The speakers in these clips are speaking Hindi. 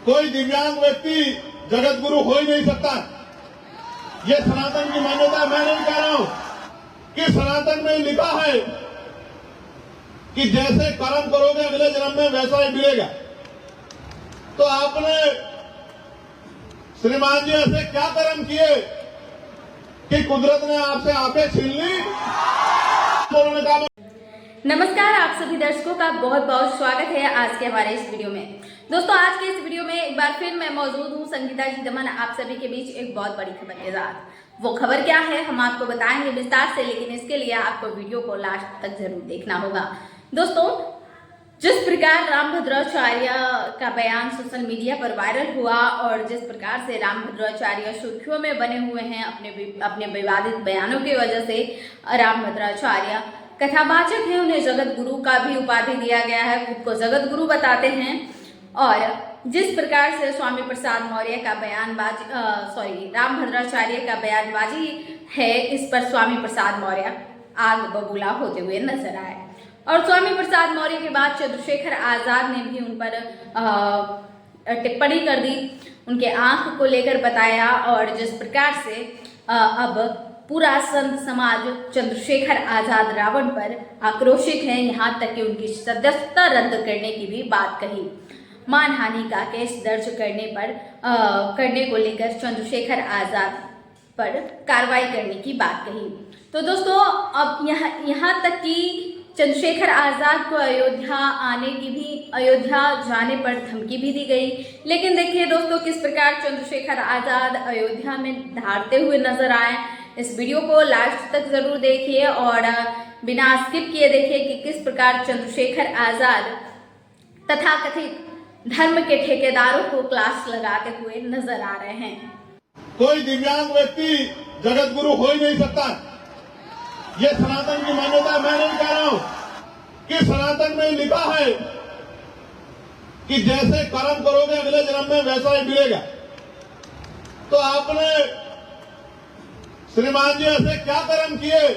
कोई दिव्यांग व्यक्ति जगत गुरु हो ही नहीं सकता। ये सनातन की मान्यता। मैं नहीं कह रहा हूं कि सनातन में लिखा है कि जैसे कर्म करोगे अगले जन्म में वैसा ही मिलेगा। तो आपने श्रीमान जी ऐसे क्या कर्म किए कि कुदरत ने आपसे आंखें छीन ली? उन्होंने कहा। नमस्कार, आप सभी दर्शकों का बहुत बहुत स्वागत है आज के हमारे इस वीडियो में। दोस्तों, आज के इस वीडियो में एक बार फिर मैं मौजूद हूँ संगीता जी दमन आप सभी के बीच एक बहुत बड़ी खबर के साथ। वो खबर क्या है हम आपको बताएंगे विस्तार से, लेकिन इसके लिए आपको वीडियो को लास्ट तक जरूर देखना होगा। दोस्तों, जिस प्रकार रामभद्राचार्य का बयान सोशल मीडिया पर वायरल हुआ और जिस प्रकार से रामभद्राचार्य सुर्खियों में बने हुए हैं अपने विवादित बयानों की वजह से, रामभद्राचार्य कथावाचक है, उन्हें जगत गुरु का भी उपाधि दिया गया है, खुद को जगत गुरु बताते हैं। और जिस प्रकार से स्वामी प्रसाद मौर्य का रामभद्राचार्य का बयानबाजी है, इस पर स्वामी प्रसाद मौर्य आग बबूला होते हुए नजर आए। और स्वामी प्रसाद मौर्य के बाद चंद्रशेखर आजाद ने भी उन पर टिप्पणी कर दी, उनके आंख को लेकर बताया। और जिस प्रकार से अब पूरा संत समाज चंद्रशेखर आजाद रावण पर आक्रोशित है, यहाँ तक कि उनकी सदस्यता रद्द करने की भी बात कही। मानहानि का केस दर्ज करने को लेकर चंद्रशेखर आजाद पर कार्रवाई करने की बात कही। तो दोस्तों, अब यहाँ तक कि चंद्रशेखर आजाद को अयोध्या जाने पर धमकी भी दी गई। लेकिन देखिए दोस्तों, किस प्रकार चंद्रशेखर आजाद अयोध्या में धारते हुए नजर आए। इस वीडियो को लास्ट तक जरूर देखिए और बिना स्किप किए देखिए कि किस प्रकार चंद्रशेखर आजाद तथाकथित धर्म के ठेकेदारों को क्लास लगाते हुए नजर आ रहे हैं। कोई दिव्यांग व्यक्ति जगत गुरु हो ही नहीं सकता। ये सनातन की मान्यता। मैं नहीं कह रहा हूं कि सनातन में लिखा है कि जैसे कर्म करोगे अगले जन्म में वैसा ही मिलेगा। तो आपने श्रीमान जी ऐसे क्या कर्म किए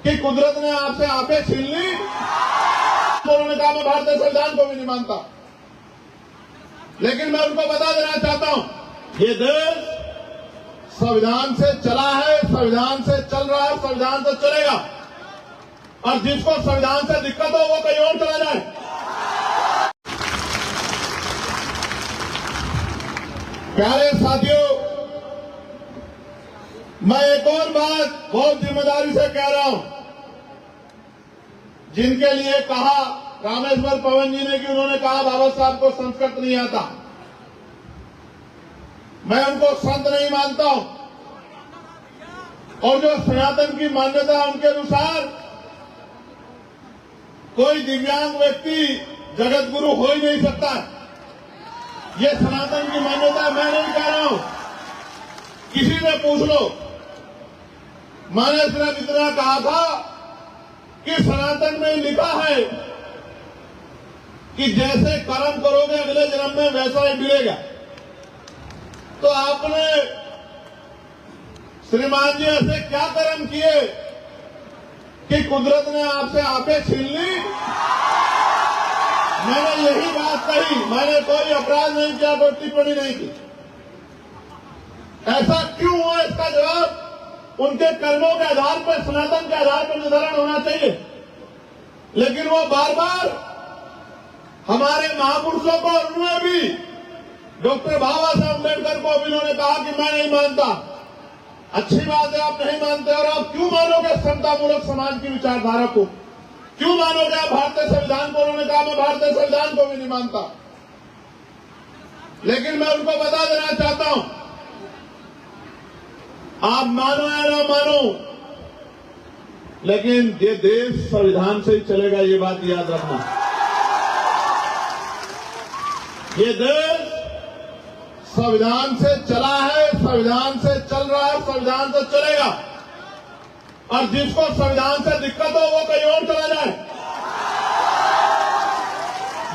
कि कुदरत ने आपसे आंखें छीन ली? उन्होंने कहा मैं भारतीय संविधान को भी नहीं मानता। लेकिन मैं उनको बता देना चाहता हूं, ये देश संविधान से चला है, संविधान से चल रहा है, संविधान से चलेगा। और जिसको संविधान से दिक्कत हो वो कहीं और चला जाए। प्यारे साथियों, मैं एक और बात बहुत जिम्मेदारी से कह रहा हूं। जिनके लिए कहा रामेश्वर पवन जी ने कि उन्होंने कहा बाबा साहब को संस्कृत नहीं आता, मैं उनको संत नहीं मानता हूं। और जो सनातन की मान्यता उनके अनुसार कोई दिव्यांग व्यक्ति जगत गुरु हो ही नहीं सकता। ये सनातन की मान्यता। मैं नहीं कह रहा हूं, किसी ने पूछ लो। मैंने सिर्फ इतना कहा था कि सनातन में लिखा है कि जैसे कर्म करोगे अगले जन्म में वैसा ही मिलेगा। तो आपने श्रीमान जी ऐसे क्या कर्म किए कि कुदरत ने आपसे आंखें छीन ली? मैंने यही बात कही, मैंने कोई अपराध नहीं किया, कोई टिप्पणी नहीं की। ऐसा क्यों हुआ, इसका जवाब उनके कर्मों के आधार पर, सनातन के आधार पर निर्धारण होना चाहिए। लेकिन वो बार बार हमारे महापुरुषों को, उन्होंने भी डॉक्टर बाबा साहब अम्बेडकर को भी उन्होंने कहा कि मैं नहीं मानता। अच्छी बात है, आप नहीं मानते। और आप क्यों मानोगे समतामूलक समाज की विचारधारा को? क्यों मानोगे आप भारतीय संविधान को? उन्होंने कहा मैं भारतीय संविधान को भी नहीं मानता। लेकिन मैं उनको बता देना चाहता हूं, आप मानो या ना मानो, लेकिन ये देश संविधान से ही चलेगा, ये बात याद रखना। ये देश संविधान से चला है, संविधान से चल रहा है, संविधान से चलेगा। और जिसको संविधान से दिक्कत हो वो कहीं और चला जाए।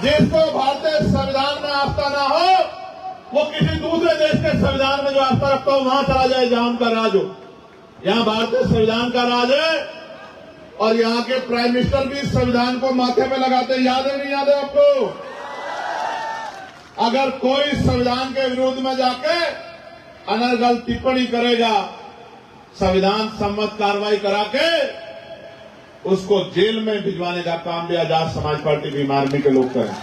जिसको भारतीय संविधान में आस्था ना हो वो किसी दूसरे देश के संविधान में जो आस्था रखता हो वहां चला जाए जहां उनका राज हो। यहां भारतीय संविधान का राज है और यहां के प्राइम मिनिस्टर भी संविधान को माथे पे लगाते। याद है नहीं याद है आपको? अगर कोई संविधान के विरोध में जाके अनर्गल टिप्पणी करेगा, संविधान सम्मत कार्रवाई करा के उसको जेल में भिजवाने का काम भी आजाद समाज पार्टी भीम आर्मी के लोग करें।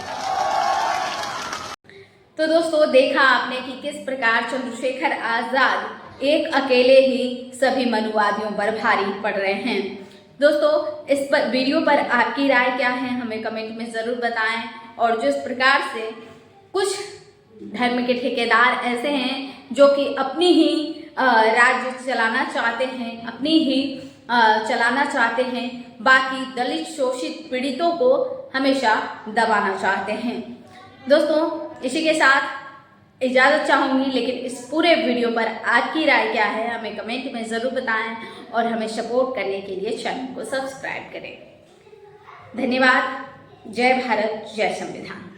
तो दोस्तों, देखा आपने कि किस प्रकार चंद्रशेखर आजाद एक अकेले ही सभी मनुवादियों पर भारी पड़ रहे हैं। दोस्तों, इस पर वीडियो पर आपकी राय क्या है हमें कमेंट में जरूर बताएं। और जिस प्रकार से कुछ धर्म के ठेकेदार ऐसे हैं जो कि अपनी ही राज्य चलाना चाहते हैं, अपनी ही चलाना चाहते हैं, बाकी दलित शोषित पीड़ितों को हमेशा दबाना चाहते हैं। दोस्तों, इसी के साथ इजाज़त चाहूँगी, लेकिन इस पूरे वीडियो पर आपकी राय क्या है हमें कमेंट में ज़रूर बताएं और हमें सपोर्ट करने के लिए चैनल को सब्सक्राइब करें। धन्यवाद। जय भारत, जय संविधान।